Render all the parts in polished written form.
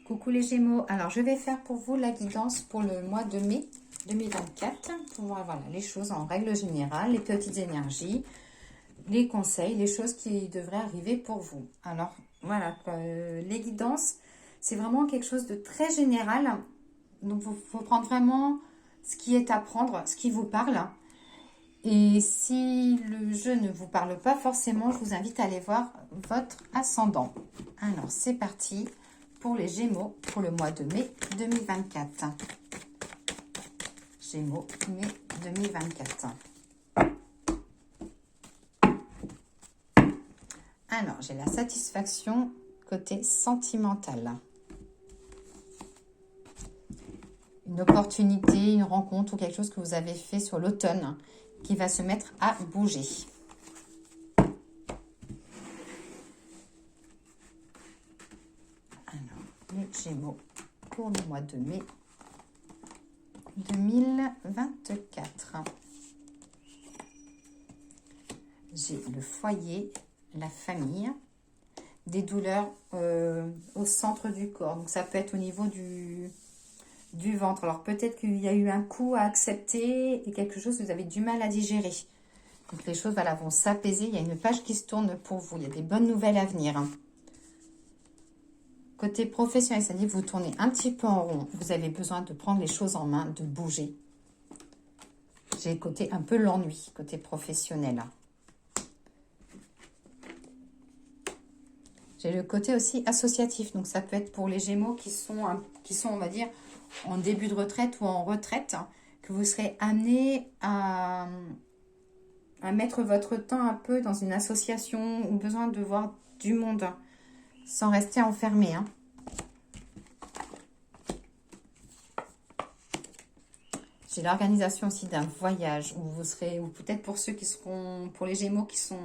Coucou les Gémeaux, alors je vais faire pour vous la guidance pour le mois de mai 2024 pour voir voilà, les choses en règle générale, les petites énergies, les conseils, les choses qui devraient arriver pour vous. Alors voilà, les guidances, c'est vraiment quelque chose de très général, donc il faut prendre vraiment ce qui est à prendre, ce qui vous parle. Et si le jeu ne vous parle pas forcément, je vous invite à aller voir votre ascendant. Alors c'est parti pour les Gémeaux pour le mois de mai 2024. Gémeaux, mai 2024. Alors, j'ai la satisfaction côté sentimental. Une opportunité, une rencontre ou quelque chose que vous avez fait sur l'automne qui va se mettre à bouger. Alors, les Gémeaux pour le mois de mai 2024. J'ai le foyer, la famille, des douleurs au centre du corps. Donc ça peut être au niveau du ventre. Alors peut-être qu'il y a eu un coup à accepter et quelque chose que vous avez du mal à digérer. Donc les choses voilà, vont s'apaiser. Il y a une page qui se tourne pour vous. Il y a des bonnes nouvelles à venir. Côté professionnel, c'est-à-dire que vous tournez un petit peu en rond. Vous avez besoin de prendre les choses en main, de bouger. J'ai le côté un peu l'ennui, côté professionnel. J'ai le côté aussi associatif. Donc ça peut être pour les Gémeaux qui sont on va dire, en début de retraite ou en retraite, que vous serez amené à mettre votre temps un peu dans une association ou besoin de voir du monde sans rester enfermé. J'ai l'organisation aussi d'un voyage où vous serez, ou peut-être pour ceux qui seront, pour les Gémeaux qui sont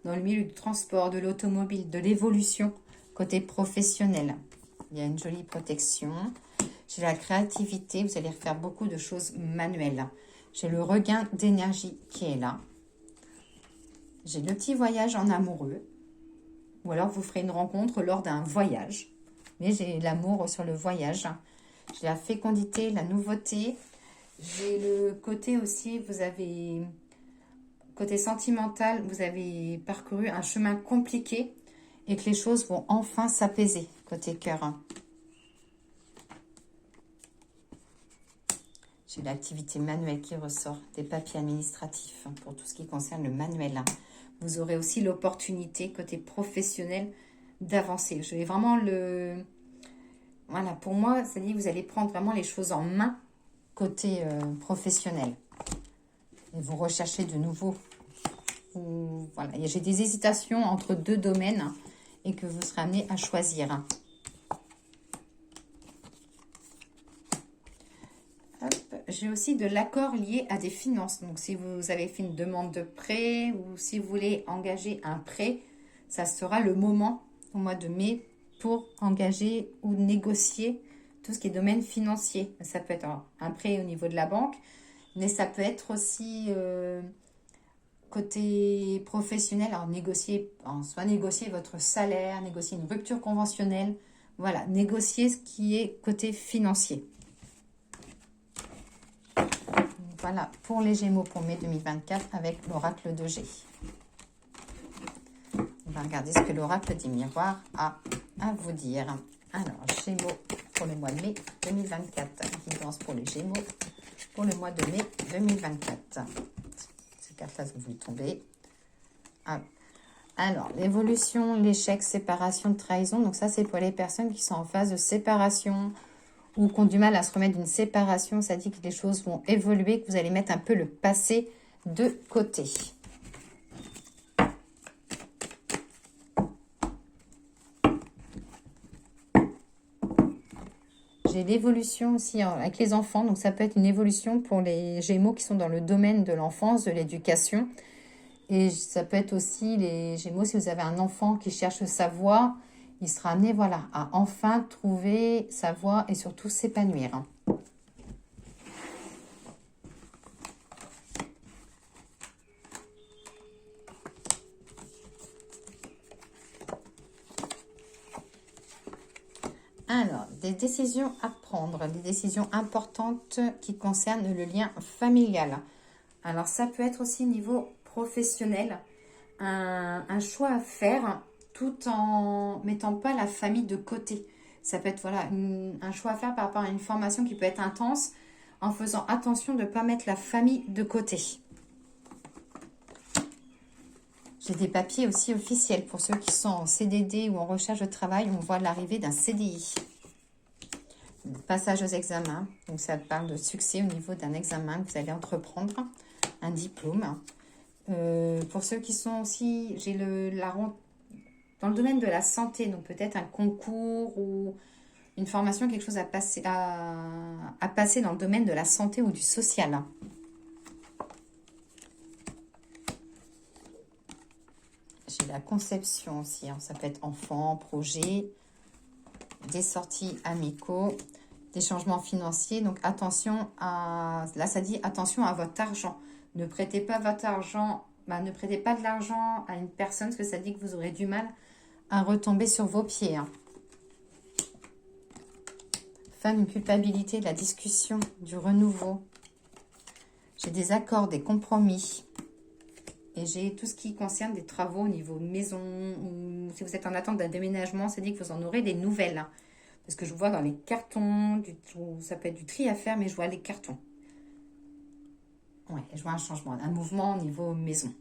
dans le milieu du transport, de l'automobile, de l'évolution, côté professionnel. Il y a une jolie protection. J'ai la créativité, vous allez faire beaucoup de choses manuelles. J'ai le regain d'énergie qui est là. J'ai le petit voyage en amoureux. Ou alors vous ferez une rencontre lors d'un voyage. Mais j'ai l'amour sur le voyage. J'ai la fécondité, la nouveauté. J'ai le côté aussi, vous avez, côté sentimental, vous avez parcouru un chemin compliqué et que les choses vont enfin s'apaiser, côté cœur. J'ai l'activité manuelle qui ressort, des papiers administratifs pour tout ce qui concerne le manuel. Vous aurez aussi l'opportunité, côté professionnel, d'avancer. Je vais vraiment le... Voilà, pour moi, c'est-à-dire que vous allez prendre vraiment les choses en main, côté professionnel. Et vous recherchez de nouveau. Voilà, j'ai des hésitations entre deux domaines et que vous serez amené à choisir. J'ai aussi de l'accord lié à des finances. Donc, si vous avez fait une demande de prêt ou si vous voulez engager un prêt, ça sera le moment au mois de mai pour engager ou négocier tout ce qui est domaine financier. Ça peut être un prêt au niveau de la banque, mais ça peut être aussi côté professionnel. Alors, soit négocier votre salaire, négocier une rupture conventionnelle. Voilà, négocier ce qui est côté financier. Voilà, pour les Gémeaux pour mai 2024 avec l'oracle de G. On va regarder ce que l'oracle des miroirs a à vous dire. Alors, Gémeaux pour le mois de mai 2024. Guidance pour les Gémeaux pour le mois de mai 2024. Ces cartes-là, vous tombez. Alors, l'évolution, l'échec, séparation, trahison. Donc ça, c'est pour les personnes qui sont en phase de séparation ou qui ont du mal à se remettre d'une séparation. Ça dit que les choses vont évoluer, que vous allez mettre un peu le passé de côté. J'ai l'évolution aussi avec les enfants. Donc, ça peut être une évolution pour les Gémeaux qui sont dans le domaine de l'enfance, de l'éducation. Et ça peut être aussi les Gémeaux, si vous avez un enfant qui cherche sa voie, il sera amené voilà, à enfin trouver sa voie et surtout s'épanouir. Alors, des décisions à prendre, des décisions importantes qui concernent le lien familial. Alors, ça peut être aussi niveau professionnel, un choix à faire tout en mettant pas la famille de côté. Ça peut être voilà, un choix à faire par rapport à une formation qui peut être intense en faisant attention de ne pas mettre la famille de côté. J'ai des papiers aussi officiels pour ceux qui sont en CDD ou en recherche de travail. On voit l'arrivée d'un CDI. Passage aux examens. Donc, ça parle de succès au niveau d'un examen que vous allez entreprendre. Un diplôme. Pour ceux qui sont aussi... J'ai dans le domaine de la santé. Donc, peut-être un concours ou une formation, quelque chose à passer dans le domaine de la santé ou du social. J'ai la conception aussi, hein. Ça peut être enfant, projet, des sorties amicaux, des changements financiers. Donc attention à, là ça dit attention à votre argent. Ne prêtez pas votre argent, ne prêtez pas de l'argent à une personne parce que ça dit que vous aurez du mal à retomber sur vos pieds. Hein. Fin d'une culpabilité, de la discussion, du renouveau. J'ai des accords, des compromis. Et j'ai tout ce qui concerne des travaux au niveau maison, ou si vous êtes en attente d'un déménagement, c'est dit que vous en aurez des nouvelles. Hein. Parce que je vois dans les cartons, ça peut être du tri à faire, mais je vois les cartons. Ouais, je vois un changement, un mouvement au niveau maison.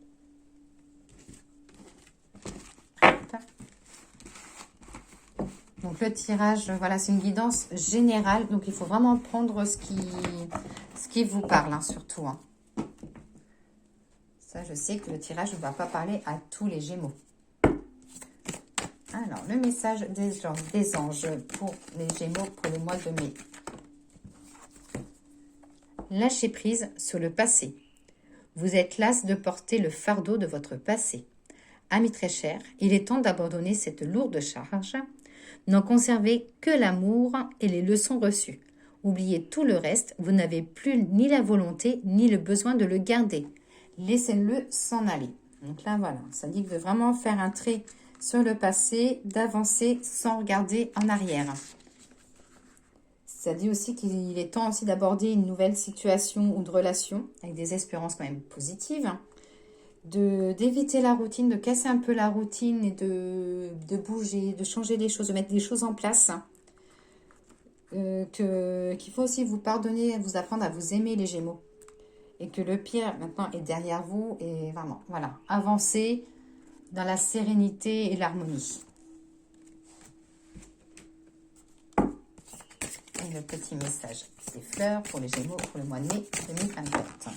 Donc le tirage, voilà, c'est une guidance générale. Donc il faut vraiment prendre ce qui vous parle, hein, surtout. Hein. Ça, je sais que le tirage ne va pas parler à tous les Gémeaux. Alors, le message des anges pour les Gémeaux pour le mois de mai. Lâchez prise sur le passé. Vous êtes las de porter le fardeau de votre passé. Amis très chers, il est temps d'abandonner cette lourde charge. N'en conservez que l'amour et les leçons reçues. Oubliez tout le reste, vous n'avez plus ni la volonté ni le besoin de le garder. Laissez-le s'en aller. Donc là, voilà, ça dit que vous vraiment faire un trait sur le passé, d'avancer sans regarder en arrière. Ça dit aussi qu'il est temps aussi d'aborder une nouvelle situation ou de relation avec des espérances quand même positives. D'éviter la routine, de casser un peu la routine et de bouger, de changer les choses, de mettre des choses en place. Qu'il faut aussi vous pardonner, vous apprendre à vous aimer les Gémeaux. Et que le pire maintenant est derrière vous et vraiment, voilà, avancez dans la sérénité et l'harmonie. Et le petit message des fleurs pour les Gémeaux pour le mois de mai 2024.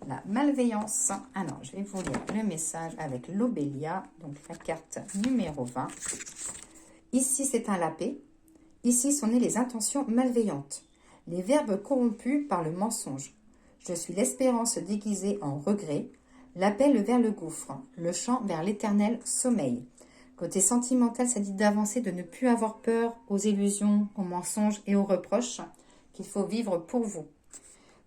La malveillance. Alors, je vais vous lire le message avec l'Obélia, donc la carte numéro 20. Ici, c'est un lapé. Ici sont nées les intentions malveillantes. Les verbes corrompus par le mensonge. Je suis l'espérance déguisée en regret, l'appel vers le gouffre, le chant vers l'éternel sommeil. Côté sentimental, ça dit d'avancer, de ne plus avoir peur aux illusions, aux mensonges et aux reproches qu'il faut vivre pour vous.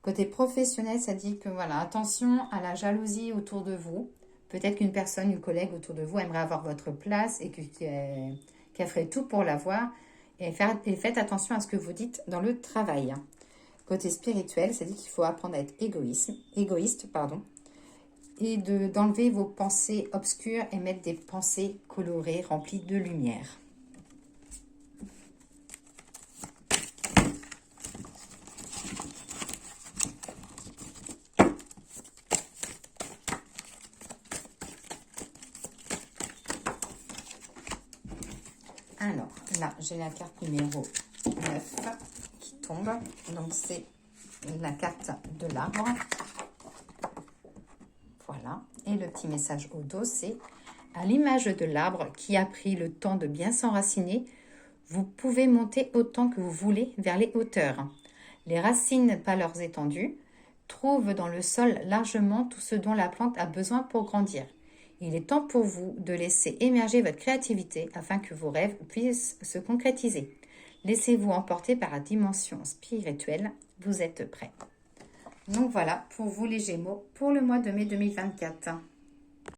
Côté professionnel, ça dit que voilà, attention à la jalousie autour de vous. Peut-être qu'une personne, une collègue autour de vous aimerait avoir votre place et qu'elle ferait tout pour l'avoir. Et faites attention à ce que vous dites dans le travail. Côté spirituel, ça dit qu'il faut apprendre à être égoïste, et d'enlever vos pensées obscures et mettre des pensées colorées, remplies de lumière. Alors, là, j'ai la carte numéro 9 qui tombe. Donc, c'est la carte de l'arbre. Voilà. Et le petit message au dos, c'est « À l'image de l'arbre qui a pris le temps de bien s'enraciner, vous pouvez monter autant que vous voulez vers les hauteurs. Les racines, pas leurs étendues, trouvent dans le sol largement tout ce dont la plante a besoin pour grandir. Il est temps pour vous de laisser émerger votre créativité afin que vos rêves puissent se concrétiser. Laissez-vous emporter par la dimension spirituelle. Vous êtes prêts. » Donc voilà, pour vous les Gémeaux, pour le mois de mai 2024.